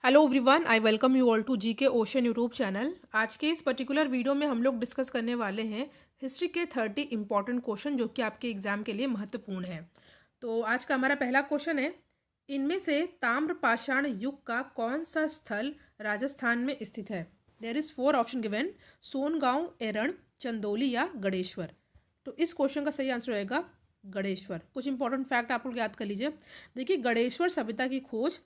Hello everyone, I welcome you all to GK ocean YouTube channel. आज के इस particular video में हम लोग डिस्कस करने वाले हैं हिस्ट्री के 30 इंपॉर्टेंट क्वेश्चन जो कि आपके एग्जाम के लिए महत्वपूर्ण है। तो आज का हमारा पहला क्वेश्चन है, इनमें से ताम्रपाषाण युग का कौन सा स्थल राजस्थान में स्थित है? There is 4 option given: Songaon, Eran, Chandauli या गणेश्वर। तो इस क्वेश्चन का सही आंसर रहेगा गणेश्वर। कुछ इंपॉर्टेंट फैक्ट आप लोग याद कर लीजिए। देखिए, गणेश्वर सभ्यता की खोज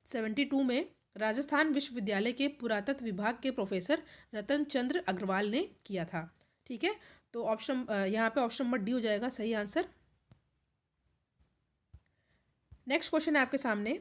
1972 में राजस्थान विश्वविद्यालय के पुरातत्व विभाग के प्रोफेसर रतन चंद्र अग्रवाल ने किया था। ठीक है, तो यहाँ पे ऑप्शन नंबर डी हो जाएगा सही आंसर। नेक्स्ट क्वेश्चन है आपके सामने,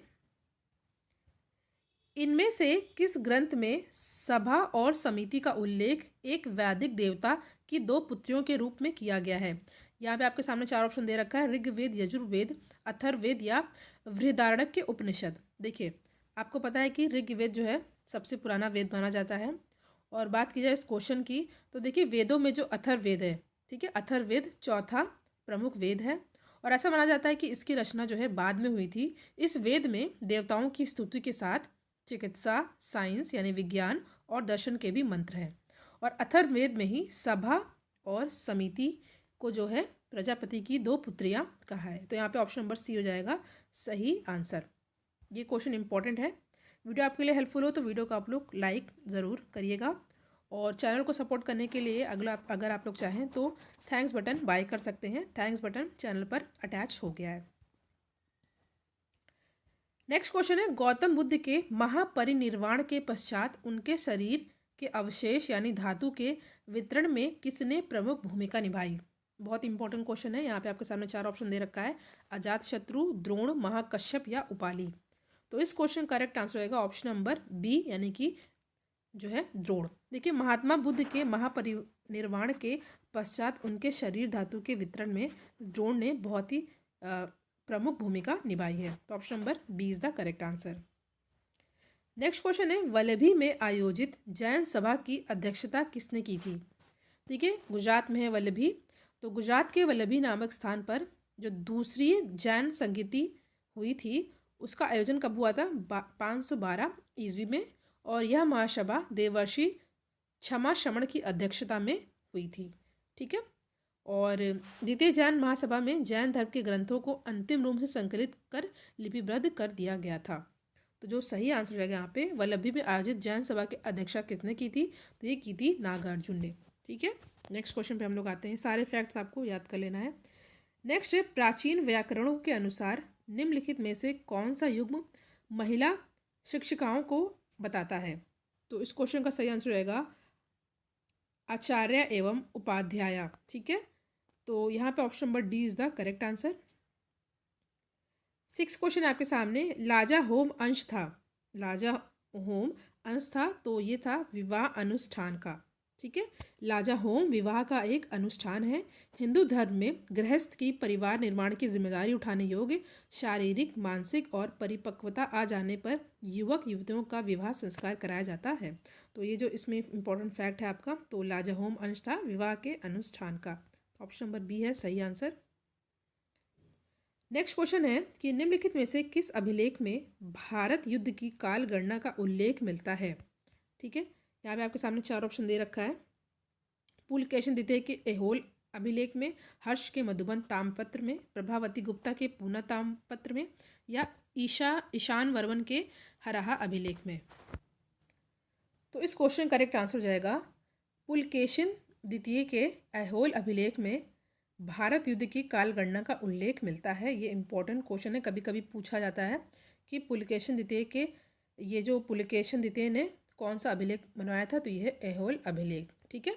इनमें से किस ग्रंथ में सभा और समिति का उल्लेख एक वैदिक देवता की 2 पुत्रियों के रूप में किया गया है? यहाँ पे आपके सामने 4 ऑप्शन दे रखा है: ऋग्वेद, यजुर्वेद, अथर्ववेद या बृहदारण्यक उपनिषद। देखिए, आपको पता है कि ऋग्वेद जो है सबसे पुराना वेद माना जाता है। और बात की जाए इस क्वेश्चन की, तो देखिए वेदों में जो अथर्ववेद है, ठीक है, अथर्ववेद चौथा प्रमुख वेद है और ऐसा माना जाता है कि इसकी रचना जो है बाद में हुई थी। इस वेद में देवताओं की स्तुति के साथ चिकित्सा, साइंस यानी विज्ञान और दर्शन के भी मंत्र हैं। और अथर्ववेद में ही सभा और समिति को जो है प्रजापति की 2 पुत्रियां कहा है। तो यहाँ पे ऑप्शन नंबर सी हो जाएगा सही आंसर। ये क्वेश्चन इंपॉर्टेंट है। वीडियो आपके लिए हेल्पफुल हो तो वीडियो को आप लोग लाइक ज़रूर करिएगा और चैनल को सपोर्ट करने के लिए अगर आप लोग चाहें तो थैंक्स बटन बाय कर सकते हैं। थैंक्स बटन चैनल पर अटैच हो गया है। नेक्स्ट क्वेश्चन है, गौतम बुद्ध के महापरिनिर्वाण के पश्चात उनके शरीर के अवशेष यानी धातु के वितरण में किसने प्रमुख भूमिका निभाई? बहुत इंपॉर्टेंट क्वेश्चन है। यहाँ पे आपके सामने 4 ऑप्शन दे रखा है: अजातशत्रु, द्रोण, महाकश्यप या उपाली। तो इस क्वेश्चन का करेक्ट आंसर रहेगा ऑप्शन नंबर बी यानी कि जो है द्रोण। देखिए, महात्मा बुद्ध के महापरिनिर्वाण के पश्चात उनके शरीर धातु के वितरण में द्रोण ने बहुत ही प्रमुख भूमिका निभाई है। तो option number B is the correct answer. Next question है, वल्लभी में आयोजित जैन सभा की अध्यक्षता किसने की थी? देखिए, गुजरात में है वल्लभी। तो गुजरात के वल्लभी नामक स्थान पर जो दूसरी जैन संगीति हुई थी उसका आयोजन कब हुआ था? 512 ईस्वी में। और यह महासभा देवर्षि क्षमा श्रमण की अध्यक्षता में हुई थी। ठीक है, और द्वितीय जैन महासभा में जैन धर्म के ग्रंथों को अंतिम रूप से संकलित कर लिपिबद्ध कर दिया गया था। तो जो सही आंसर रहेगा यहाँ पे, वल्लभी में आयोजित जैन सभा की अध्यक्षता किसने की थी? तो ये की थी नागार्जुन ने। ठीक है, नेक्स्ट क्वेश्चन पे हम लोग आते हैं। सारे फैक्ट्स आपको याद कर लेना है। नेक्स्ट है, प्राचीन व्याकरणों के अनुसार निम्नलिखित में से कौन सा युग्म महिला शिक्षिकाओं को बताता है? तो इस क्वेश्चन का सही आंसर रहेगा आचार्य एवं उपाध्याय। ठीक है, तो यहाँ पे option number D is the correct answer. 6 question आपके सामने, लाजा होम अंश था। लाजा होम अंश था तो ये था विवाह अनुष्ठान का। ठीक है, लाजा होम विवाह का एक अनुष्ठान है। हिंदू धर्म में गृहस्थ की परिवार निर्माण की जिम्मेदारी उठाने योग्य शारीरिक, मानसिक और परिपक्वता आ जाने पर युवक युवतियों का विवाह संस्कार कराया जाता है। तो ये जो इसमें इंपॉर्टेंट फैक्ट है आपका, तो लाजा होम अंश था विवाह के अनुष्ठान का। ऑप्शन नंबर बी है सही आंसर। नेक्स्ट क्वेश्चन है कि निम्नलिखित में से किस अभिलेख में भारत युद्ध की काल गणना का उल्लेख मिलता है? ठीक है, यहाँ पे आपके सामने 4 ऑप्शन दे रखा है: पुलकेशिन द्वितीय के ऐहोल अभिलेख में, हर्ष के मधुबन ताम्रपत्र में, प्रभावती गुप्ता के पूना ताम्रपत्र में या ईशान वर्मन के हराहा अभिलेख में। तो इस क्वेश्चन करेक्ट आंसर हो जाएगा पुलकेशिन द्वितीय के ऐहोल अभिलेख में भारत युद्ध की काल गणना का उल्लेख मिलता है। ये इंपॉर्टेंट क्वेश्चन है, कभी कभी पूछा जाता है कि पुलकेशिन द्वितीय के, ये जो पुलकेशिन द्वितीय ने कौन सा अभिलेख बनवाया था? तो यह है ऐहोल अभिलेख। ठीक है,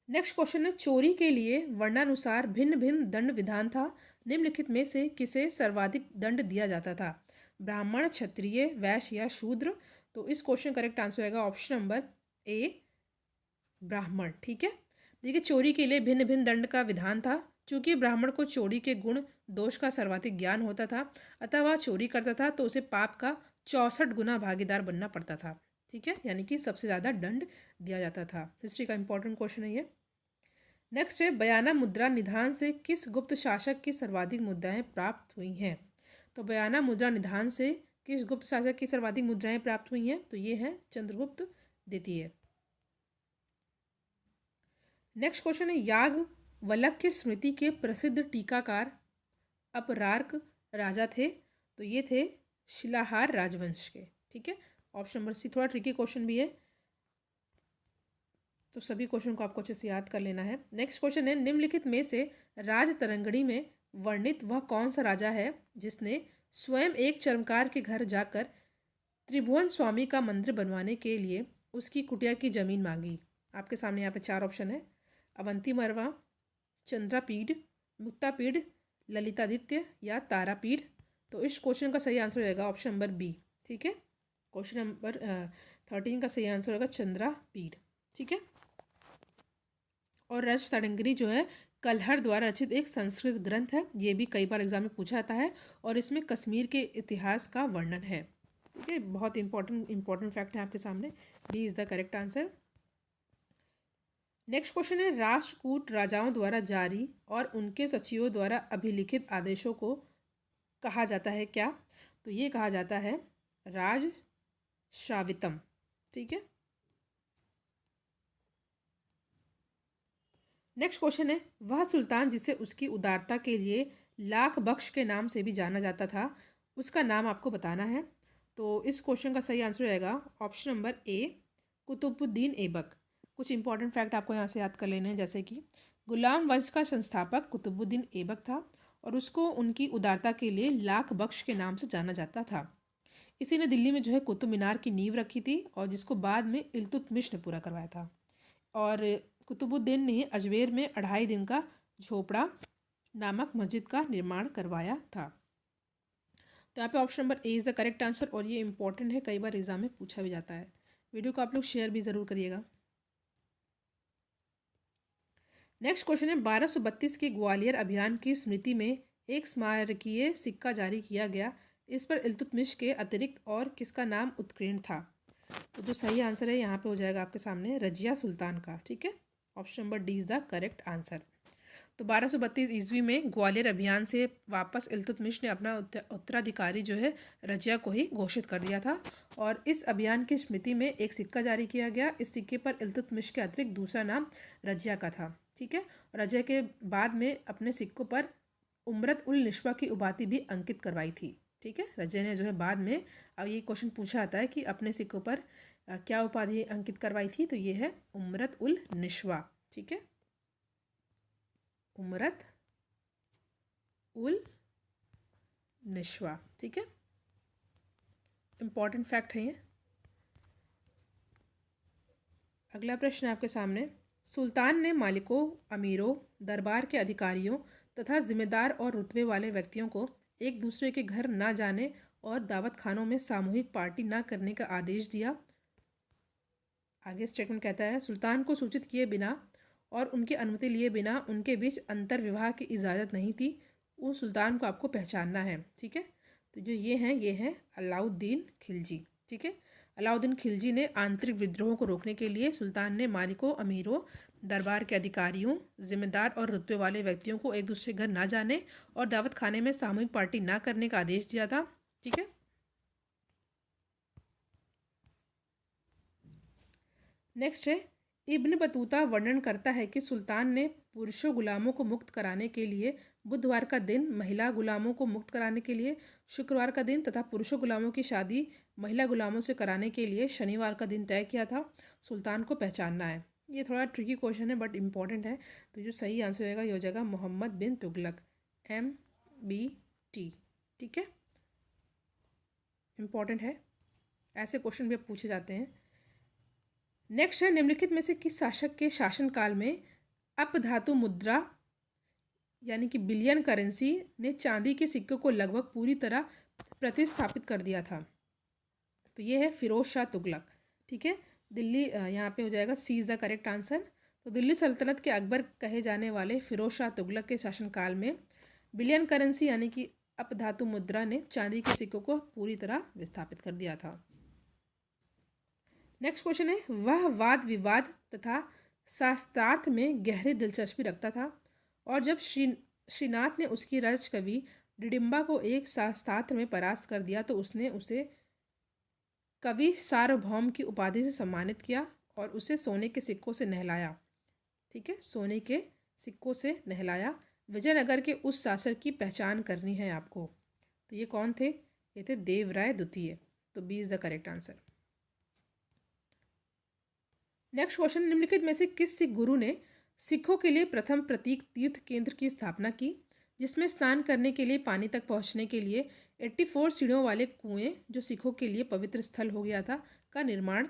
नेक्स्ट क्वेश्चन है, चोरी के लिए वर्णानुसार भिन्न भिन्न दंड विधान था। निम्नलिखित में से किसे सर्वाधिक दंड दिया जाता था? ब्राह्मण, क्षत्रिय, वैश्य या शूद्र? तो इस क्वेश्चन करेक्ट आंसर आएगा ऑप्शन नंबर ए ब्राह्मण। ठीक है, देखिए, चोरी के लिए भिन्न भिन्न दंड का विधान था। चूंकि ब्राह्मण को चोरी के गुण दोष का सर्वाधिक ज्ञान होता था, अतः वह चोरी करता था तो उसे पाप का 64 गुना भागीदार बनना पड़ता था। ठीक है, यानी कि सबसे ज़्यादा दंड दिया जाता था। हिस्ट्री का इंपॉर्टेंट क्वेश्चन है ये। नेक्स्ट है बयाना मुद्रा निधान से किस गुप्त शासक की सर्वाधिक मुद्राएं प्राप्त हुई हैं। तो बयाना मुद्रा निधान से किस गुप्त शासक की सर्वाधिक मुद्राएं प्राप्त हुई हैं, तो ये है चंद्रगुप्त द्वितीय। नेक्स्ट क्वेश्चन है याज्ञवल्क्य स्मृति के प्रसिद्ध टीकाकार अपरार्क राजा थे, तो ये थे शिलाहार राजवंश के। ठीक है, ऑप्शन नंबर सी थोड़ा ट्रिकी क्वेश्चन भी है, तो सभी क्वेश्चन को आपको अच्छे से याद कर लेना है। नेक्स्ट क्वेश्चन है निम्नलिखित में से राजतरंगिणी में वर्णित वह कौन सा राजा है जिसने स्वयं एक चर्मकार के घर जाकर त्रिभुवन स्वामी का मंदिर बनवाने के लिए उसकी कुटिया की जमीन मांगी। आपके सामने यहाँ पे 4 ऑप्शन है, अवंती मरवा, चंद्रापीठ, मुक्तापीठ, ललितादित्य या तारापीठ। तो इस क्वेश्चन का सही आंसर रहेगा ऑप्शन नंबर बी। ठीक है, क्वेश्चन नंबर 13 का सही आंसर होगा चंद्रापीठ। ठीक है, और राजतरंगिणी जो है कल्हड़ द्वारा रचित एक संस्कृत ग्रंथ है, ये भी कई बार एग्जाम में पूछा जाता है और इसमें कश्मीर के इतिहास का वर्णन है। ठीक है, बहुत इंपॉर्टेंट फैक्ट है आपके सामने, B is the correct answer. Next question है राष्ट्रकूट राजाओं द्वारा जारी और उनके सचिवों द्वारा अभिलिखित आदेशों को कहा जाता है क्या, तो ये कहा जाता है राजश्रावितम। ठीक है, नेक्स्ट क्वेश्चन है वह सुल्तान जिसे उसकी उदारता के लिए लाख बख्श के नाम से भी जाना जाता था, उसका नाम आपको बताना है। तो इस क्वेश्चन का सही आंसर रहेगा option number A Qutubuddin Aibak. कुछ इंपॉर्टेंट फैक्ट आपको यहाँ से याद कर लेने हैं, जैसे कि गुलाम वंश का संस्थापक कुतुबुद्दीन ऐबक था और उसको उनकी उदारता के लिए लाख बख्श के नाम से जाना जाता था। इसी ने दिल्ली में जो है कुतुब मीनार की नींव रखी थी और जिसको बाद में इल्तुतमिश ने पूरा करवाया था। और कुतुबुद्दीन ने अजमेर में 2.5 दिन का झोपड़ा नामक मस्जिद का निर्माण करवाया था। तो यहाँ पे option number A is the correct answer और ये इंपॉर्टेंट है, कई बार एग्जाम में पूछा भी जाता है। वीडियो को आप लोग शेयर भी ज़रूर करिएगा। नेक्स्ट क्वेश्चन है 1232 के ग्वालियर अभियान की स्मृति में एक स्मारकीय सिक्का जारी किया गया, इस पर इल्तुतमिश के अतिरिक्त और किसका नाम उत्कीर्ण था। तो जो सही आंसर है यहाँ पे हो जाएगा आपके सामने रजिया सुल्तान का। ठीक है, option number D is the correct answer. तो 1232 ईस्वी में ग्वालियर अभियान से वापस इल्तुतमिश ने अपना उत्तराधिकारी जो है रजिया को ही घोषित कर दिया था और इस अभियान की स्मृति में एक सिक्का जारी किया गया। इस सिक्के पर इल्तुतमिश के अतिरिक्त दूसरा नाम रजिया का था। ठीक है, रजिया के बाद में अपने सिक्कों पर उमरत उल निश्वा की उपाधि भी अंकित करवाई थी। ठीक है, रजिया ने जो है बाद में, अब ये क्वेश्चन पूछा जाता है कि अपने सिक्कों पर क्या उपाधि अंकित करवाई थी, तो ये है उमरत उल निश्वा। ठीक है, उमरत उल निश्वा। ठीक है, इंपॉर्टेंट फैक्ट है ये। अगला प्रश्न है आपके सामने, सुल्तान ने मालिकों, अमीरों, दरबार के अधिकारियों तथा जिम्मेदार और रुतबे वाले व्यक्तियों को एक दूसरे के घर ना जाने और दावत खानों में सामूहिक पार्टी ना करने का आदेश दिया। आगे स्टेटमेंट कहता है सुल्तान को सूचित किए बिना और उनकी अनुमति लिए बिना उनके बीच अंतर विवाह की इजाज़त नहीं थी। वो सुल्तान को आपको पहचानना है। ठीक है, तो जो ये हैं अलाउद्दीन खिलजी। ठीक है, अलाउद्दीन खिलजी ने आंतरिक विद्रोह को रोकने के लिए सुल्तान ने मालिकों, अमीरों, दरबार के अधिकारियों, जिम्मेदार और रुतबे वाले व्यक्तियों को एक दूसरे घर ना जाने और दावत खाने में सामूहिक पार्टी ना करने का आदेश दिया था। ठीक है, नेक्स्ट है इब्न बतूता वर्णन करता है कि सुल्तान ने पुरुषों गुलामों को मुक्त कराने के लिए बुधवार का दिन, महिला गुलामों को मुक्त कराने के लिए शुक्रवार का दिन तथा पुरुषों गुलामों की शादी महिला गुलामों से कराने के लिए शनिवार का दिन तय किया था। सुल्तान को पहचानना है। ये थोड़ा ट्रिकी क्वेश्चन है बट इम्पॉर्टेंट है, तो जो सही आंसर रहेगा ये हो जाएगा मोहम्मद बिन तुगलक, MBT। ठीक है, इम्पॉर्टेंट है, ऐसे क्वेश्चन भी पूछे जाते हैं। नेक्स्ट है निम्नलिखित में से किस शासक के शासनकाल में अपधातु मुद्रा यानी कि बिलियन करेंसी ने चांदी के सिक्कों को लगभग पूरी तरह प्रतिस्थापित कर दिया था। तो ये है फिरोज शाह तुगलक। ठीक है, दिल्ली यहाँ पे हो जाएगा सी इज़ द करेक्ट आंसर। तो दिल्ली सल्तनत के अकबर कहे जाने वाले फिरोज शाह तुगलक के शासनकाल में बिलियन करेंसी यानी कि अपधातु मुद्रा ने चांदी के सिक्कों को पूरी तरह विस्थापित कर दिया था। नेक्स्ट क्वेश्चन है वह वाद विवाद तथा शास्त्रार्थ में गहरी दिलचस्पी रखता था और जब श्रीनाथ ने उसकी रच कवि डिडिम्बा को एक शास्त्रार्थ में परास्त कर दिया तो उसने उसे कवि सार्वभौम की उपाधि से सम्मानित किया और उसे सोने के सिक्कों से नहलाया। ठीक है, सोने के सिक्कों से नहलाया। विजयनगर के उस शासक की पहचान करनी है आपको। तो ये कौन थे? ये थे देवराय द्वितीय। तो B is the correct answer. Next question, निम्नलिखित में से किस सिख गुरु ने सिखों के लिए प्रथम प्रतीक तीर्थ केंद्र की स्थापना की जिसमें स्नान करने के लिए पानी तक पहुंचने के लिए 84 सीढ़ियों वाले कुएं जो सिखों के लिए पवित्र स्थल हो गया था का निर्माण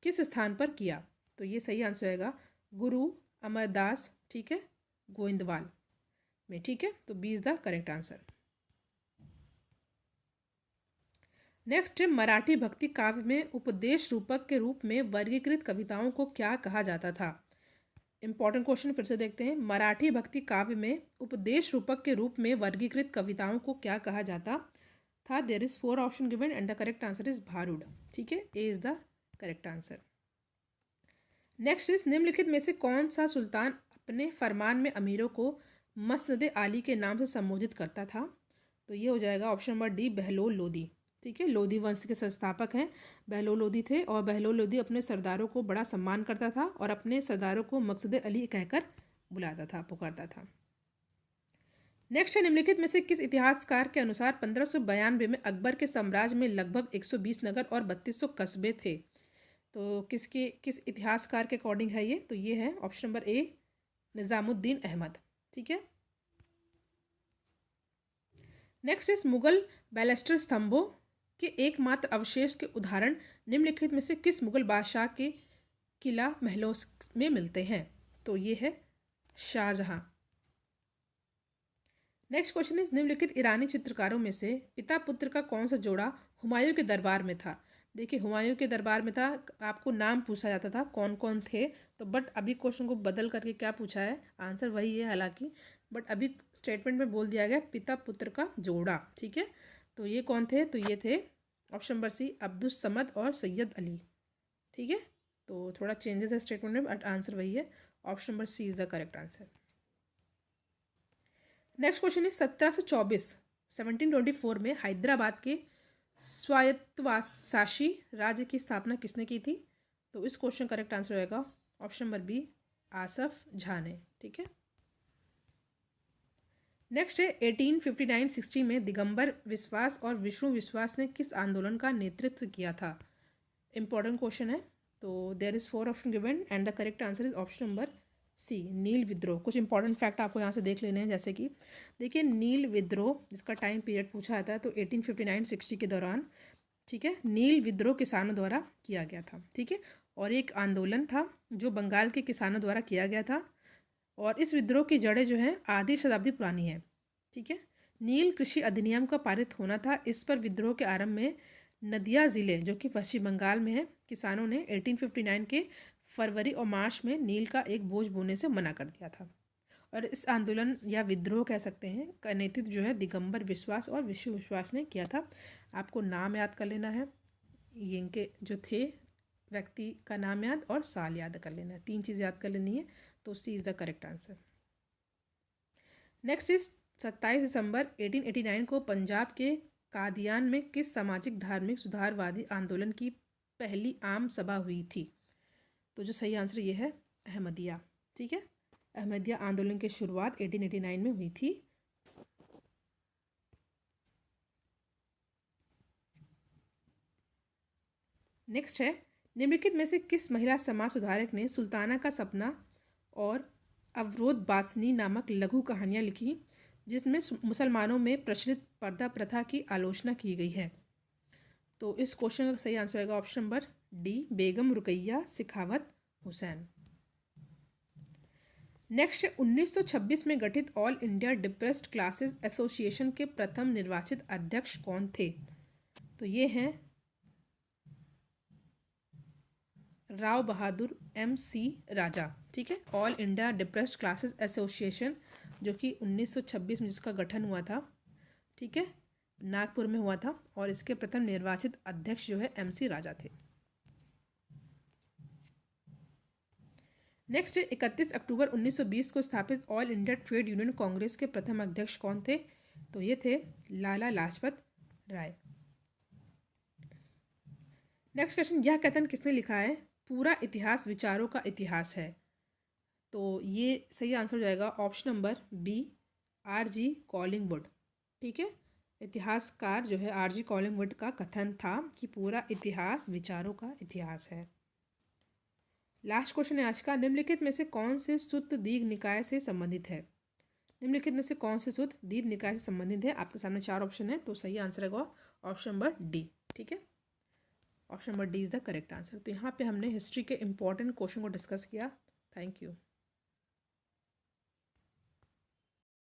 किस स्थान पर किया? तो ये सही आंसर होगा गुरु अमरदास, ठीक है, गोविंदवाल में। ठीक है, तो B is the correct answer. Next है, मराठी भक्ति काव्य में उपदेश रूपक के रूप में वर्गीकृत कविताओं को क्या कहा जाता था? इंपॉर्टेंट क्वेश्चन फिर से देखते हैं। मराठी भक्ति काव्य में उपदेश रूपक के रूप में वर्गीकृत कविताओं को क्या कहा जाता था? There is 4 option given and the correct answer is Bharud. ठीक है, A is the correct answer. Next is, निम्नलिखित में से कौन सा सुल्तान अपने फरमान में अमीरों को मसनद आली के नाम से संबोधित करता था? तो ये हो जाएगा option number D, Bahlol Lodi. ठीक है, लोधी वंश के संस्थापक हैं बहलोल लोदी थे और बहलोल लोदी अपने सरदारों को बड़ा सम्मान करता था और अपने सरदारों को मकसद अली कहकर बुलाता था, पुकारता था। नेक्स्ट है, निम्नलिखित में से किस इतिहासकार के अनुसार 1592 में अकबर के साम्राज्य में लगभग 120 नगर और 3200 कस्बे थे? तो किस इतिहासकार के अकॉर्डिंग है ये? तो ये है option number A, Nizamuddin Ahmad. ठीक है। नेक्स्ट इज, मुगल बैलेस्टर स्तंभों के एकमात्र अवशेष के उदाहरण निम्नलिखित में से किस मुगल बादशाह के किला महलों में मिलते हैं? तो ये है शाहजहां। नेक्स्ट क्वेश्चन इज, निम्नलिखित ईरानी चित्रकारों में से पिता पुत्र का कौन सा जोड़ा हुमायूं के दरबार में था? देखिए, हुमायूं के दरबार में था, आपको नाम पूछा जाता था कौन कौन थे, तो बट अभी क्वेश्चन को बदल करके क्या पूछा है, आंसर वही है हालांकि, बट अभी स्टेटमेंट में बोल दिया गया पिता पुत्र का जोड़ा। ठीक है, तो ये कौन थे? तो ये थे option number C, Abdul Samad और सैयद अली। ठीक है, तो थोड़ा चेंजेस है स्टेटमेंट में बट आंसर वही है, option number C is the correct answer. Next question is, 1724 में हैदराबाद के स्वायत्तशासी राज्य की स्थापना किसने की थी? तो इस क्वेश्चन करेक्ट आंसर होगा option number B, Asaf Jha ने। ठीक है। नेक्स्ट है, 1859-60 में दिगंबर विश्वास और विष्णु विश्वास ने किस आंदोलन का नेतृत्व किया था? इंपॉर्टेंट क्वेश्चन है। तो there is 4 option given and the correct answer is option number C, नील विद्रोह। कुछ इंपॉर्टेंट फैक्ट आपको यहाँ से देख लेने हैं, जैसे कि देखिए नील विद्रोह जिसका टाइम पीरियड पूछा जाता है तो 1859-60 के दौरान, ठीक है, नील विद्रोह किसानों द्वारा किया गया था। ठीक है, और एक आंदोलन था जो बंगाल के किसानों द्वारा किया गया था और इस विद्रोह की जड़ें जो हैं आधी शताब्दी पुरानी है। ठीक है, नील कृषि अधिनियम का पारित होना था, इस पर विद्रोह के आरंभ में नदिया ज़िले जो कि पश्चिम बंगाल में है, किसानों ने 1859 के फरवरी और मार्च में नील का एक बोझ बोने से मना कर दिया था। और इस आंदोलन या विद्रोह कह सकते हैं का नेतृत्व जो है दिगंबर विश्वास और विष्णु विश्वास ने किया था। आपको नाम याद कर लेना है, इनके जो थे व्यक्ति का नाम याद और साल याद कर लेना है, 3 चीज़ याद कर लेनी है, तो C is the correct answer. Next is, 27 दिसंबर 1889 को पंजाब के कादियान में किस सामाजिक धार्मिक सुधारवादी आंदोलन की पहली आम सभा हुई थी? तो जो सही आंसर ये है अहमदिया। ठीक है, अहमदिया आंदोलन की शुरुआत 1889 में हुई थी। नेक्स्ट है, निम्नलिखित में से किस महिला समाज सुधारक ने सुल्ताना का सपना और अवरोध बासनी नामक लघु कहानियाँ लिखी जिसमें मुसलमानों में प्रचलित पर्दा प्रथा की आलोचना की गई है? तो इस क्वेश्चन का सही आंसर होगा ऑप्शन नंबर डी, बेगम रुकैया सिखावत हुसैन। नेक्स्ट, 1926 में गठित all India depressed classes association के प्रथम निर्वाचित अध्यक्ष कौन थे? तो ये हैं राव बहादुर MC राजा। ठीक है, all India depressed classes association जो कि 1926 में जिसका गठन हुआ था, ठीक है, नागपुर में हुआ था और इसके प्रथम निर्वाचित अध्यक्ष जो है MC राजा थे। नेक्स्ट 31 अक्टूबर 1920 को स्थापित all India trade union Congress के प्रथम अध्यक्ष कौन थे? तो ये थे लाला लाजपत राय। नेक्स्ट क्वेश्चन, यह कथन किसने लिखा है? पूरा इतिहास विचारों का इतिहास है। तो ये सही आंसर हो जाएगा option number B, R.G. Collingwood. ठीक है, इतिहासकार जो है R.G. कॉलिंगवुड का कथन था कि पूरा इतिहास विचारों का इतिहास है। लास्ट क्वेश्चन है आज का, निम्नलिखित में से कौन से सूत्र दीर्घ निकाय से संबंधित है? निम्नलिखित में से कौन से सूत्र दीर्घ निकाय से संबंधित है? आपके सामने 4 ऑप्शन है, तो सही आंसर होगा ऑप्शन नंबर डी। ठीक है, option number D is the correct answer. तो यहाँ पे हमने हिस्ट्री के इंपॉर्टेंट क्वेश्चन को डिस्कस किया। Thank you.